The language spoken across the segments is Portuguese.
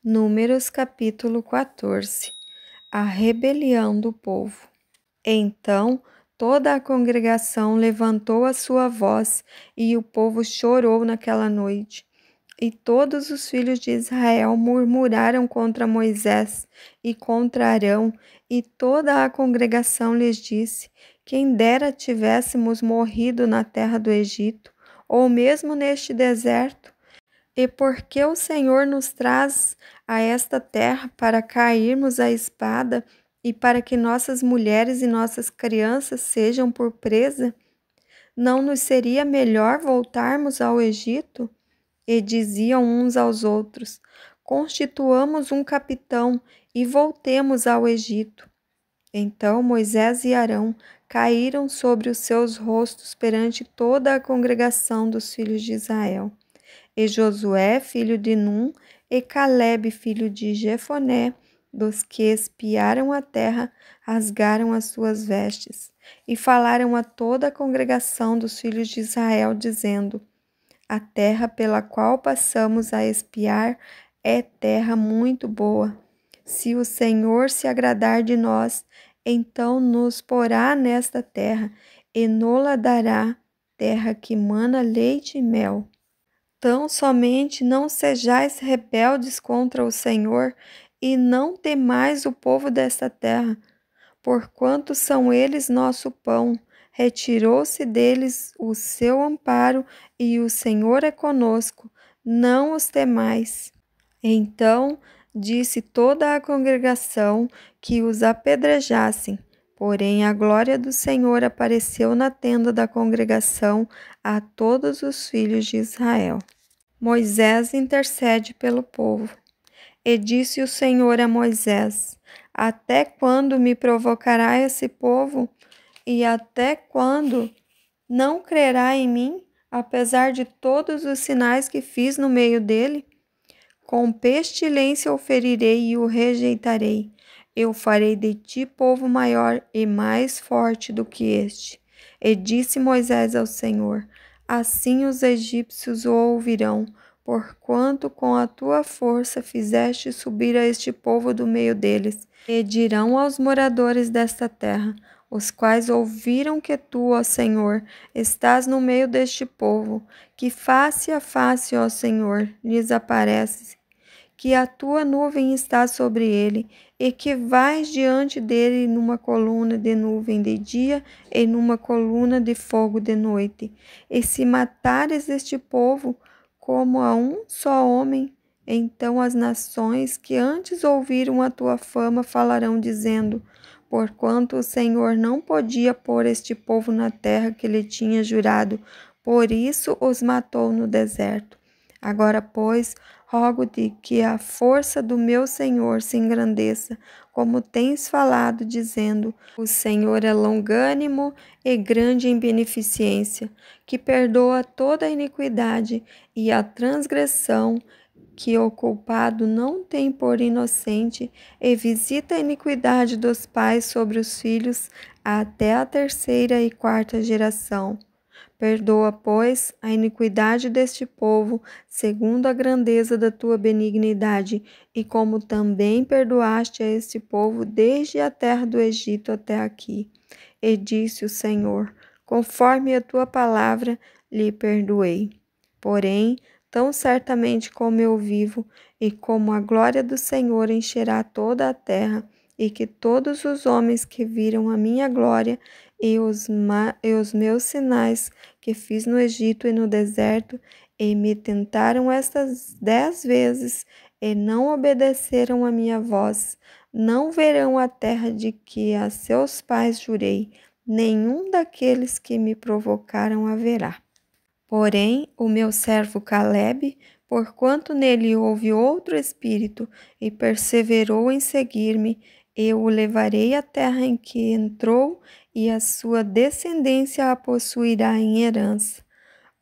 Números capítulo 14. A rebelião do povo. Então toda a congregação levantou a sua voz, e o povo chorou naquela noite. E todos os filhos de Israel murmuraram contra Moisés e contra Arão, e toda a congregação lhes disse: quem dera tivéssemos morrido na terra do Egito, ou mesmo neste deserto. E porque o Senhor nos traz a esta terra para cairmos à espada e para que nossas mulheres e nossas crianças sejam por presa? Não nos seria melhor voltarmos ao Egito? E diziam uns aos outros: constituamos um capitão e voltemos ao Egito. Então Moisés e Arão caíram sobre os seus rostos perante toda a congregação dos filhos de Israel. E Josué, filho de Num, e Calebe, filho de Jefoné, dos que espiaram a terra, rasgaram as suas vestes, e falaram a toda a congregação dos filhos de Israel, dizendo: a terra pela qual passamos a espiar é terra muito boa. Se o Senhor se agradar de nós, então nos porá nesta terra, e nola dará, terra que mana leite e mel. Tão somente não sejais rebeldes contra o Senhor, e não temais o povo desta terra, porquanto são eles nosso pão. Retirou-se deles o seu amparo, e o Senhor é conosco, não os temais. Então disse toda a congregação que os apedrejassem. Porém a glória do Senhor apareceu na tenda da congregação a todos os filhos de Israel. Moisés intercede pelo povo. E disse o Senhor a Moisés: até quando me provocará esse povo? E até quando não crerá em mim, apesar de todos os sinais que fiz no meio dele? Com pestilência o ferirei e o rejeitarei. Eu farei de ti povo maior e mais forte do que este. E disse Moisés ao Senhor: assim os egípcios o ouvirão, porquanto com a tua força fizeste subir a este povo do meio deles. E dirão aos moradores desta terra, os quais ouviram que tu, ó Senhor, estás no meio deste povo, que face a face, ó Senhor, lhes apareces, que a tua nuvem está sobre ele, e que vais diante dele numa coluna de nuvem de dia e numa coluna de fogo de noite. E se matares este povo como a um só homem, então as nações que antes ouviram a tua fama falarão, dizendo: porquanto o Senhor não podia pôr este povo na terra que lhe tinha jurado, por isso os matou no deserto. Agora, pois, rogo-te que a força do meu Senhor se engrandeça, como tens falado, dizendo: o Senhor é longânimo e grande em beneficência, que perdoa toda a iniquidade e a transgressão, que o culpado não tem por inocente, e visita a iniquidade dos pais sobre os filhos até a terceira e quarta geração. Perdoa, pois, a iniquidade deste povo, segundo a grandeza da tua benignidade, e como também perdoaste a este povo desde a terra do Egito até aqui. E disse o Senhor: conforme a tua palavra, lhe perdoei. Porém, tão certamente como eu vivo, e como a glória do Senhor encherá toda a terra, e que todos os homens que viram a minha glória e os meus sinais que fiz no Egito e no deserto, e me tentaram estas 10 vezes, e não obedeceram a minha voz, não verão a terra de que a seus pais jurei, nenhum daqueles que me provocaram haverá. Porém, o meu servo Calebe, porquanto nele houve outro espírito, e perseverou em seguir-me, eu o levarei à terra em que entrou, e a sua descendência a possuirá em herança.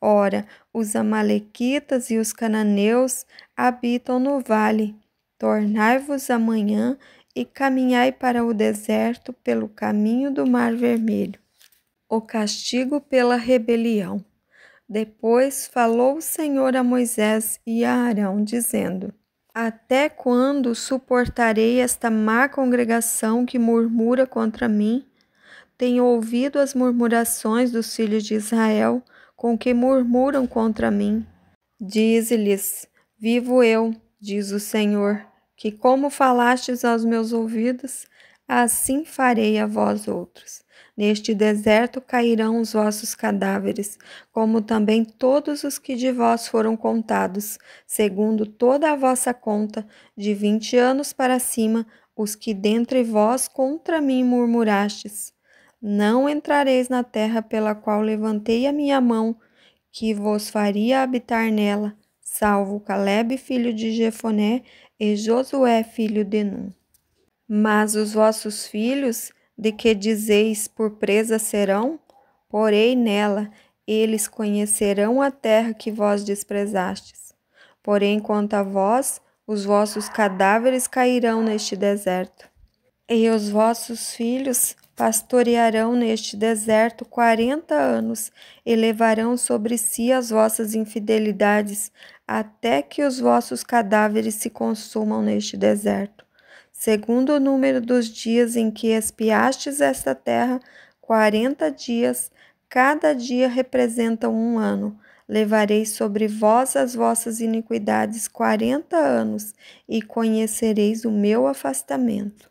Ora, os amalequitas e os cananeus habitam no vale. Tornai-vos amanhã e caminhai para o deserto pelo caminho do Mar Vermelho. O castigo pela rebelião. Depois falou o Senhor a Moisés e a Arão, dizendo: Até quando suportarei esta má congregação que murmura contra mim? Tenho ouvido as murmurações dos filhos de Israel, com que murmuram contra mim. Dize-lhes: Vivo eu, diz o Senhor, que como falastes aos meus ouvidos, assim farei a vós outros. Neste deserto cairão os vossos cadáveres, como também todos os que de vós foram contados, segundo toda a vossa conta, de 20 anos para cima, os que dentre vós contra mim murmurastes. Não entrareis na terra pela qual levantei a minha mão, que vos faria habitar nela, salvo Calebe filho de Jefoné e Josué filho de Nun. Mas os vossos filhos, de que dizeis por presa serão, porei nela, eles conhecerão a terra que vós desprezastes. Porém, quanto a vós, os vossos cadáveres cairão neste deserto. E os vossos filhos pastorearão neste deserto 40 anos e levarão sobre si as vossas infidelidades, até que os vossos cadáveres se consumam neste deserto. Segundo o número dos dias em que espiastes esta terra, 40 dias, cada dia representa um ano. Levarei sobre vós as vossas iniquidades 40 anos, e conhecereis o meu afastamento.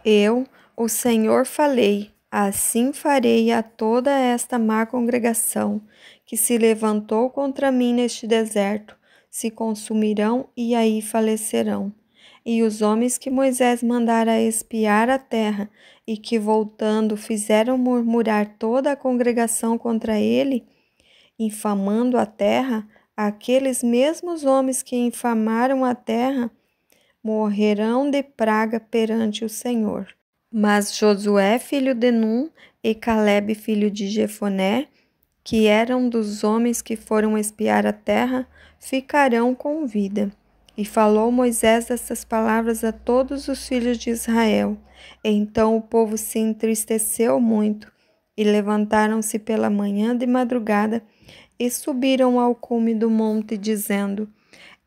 Eu, o Senhor, falei, assim farei a toda esta má congregação, que se levantou contra mim neste deserto, se consumirão e aí falecerão. E os homens que Moisés mandara espiar a terra, e que voltando fizeram murmurar toda a congregação contra ele, infamando a terra, aqueles mesmos homens que infamaram a terra, morrerão de praga perante o Senhor. Mas Josué, filho de Nun, e Calebe, filho de Jefoné, que eram dos homens que foram espiar a terra, ficarão com vida. E falou Moisés essas palavras a todos os filhos de Israel. Então o povo se entristeceu muito, e levantaram-se pela manhã de madrugada, e subiram ao cume do monte, dizendo: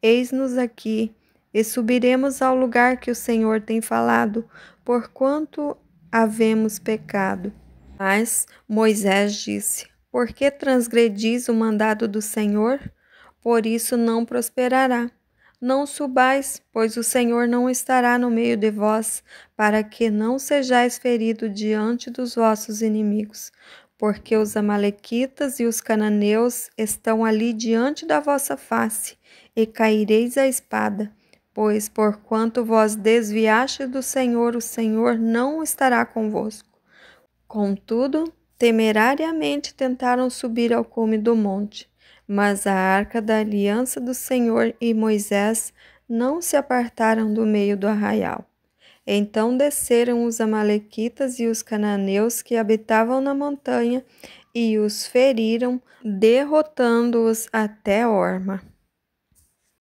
Eis-nos aqui, e subiremos ao lugar que o Senhor tem falado, porquanto havemos pecado. Mas Moisés disse: Por que transgredis o mandado do Senhor? Por isso não prosperará. Não subais, pois o Senhor não estará no meio de vós, para que não sejais feridos diante dos vossos inimigos. Porque os amalequitas e os cananeus estão ali diante da vossa face, e caireis à espada. Pois porquanto vós desviastes do Senhor, o Senhor não estará convosco. Contudo, temerariamente tentaram subir ao cume do monte, mas a arca da aliança do Senhor e Moisés não se apartaram do meio do arraial. Então desceram os amalequitas e os cananeus que habitavam na montanha e os feriram, derrotando-os até Orma.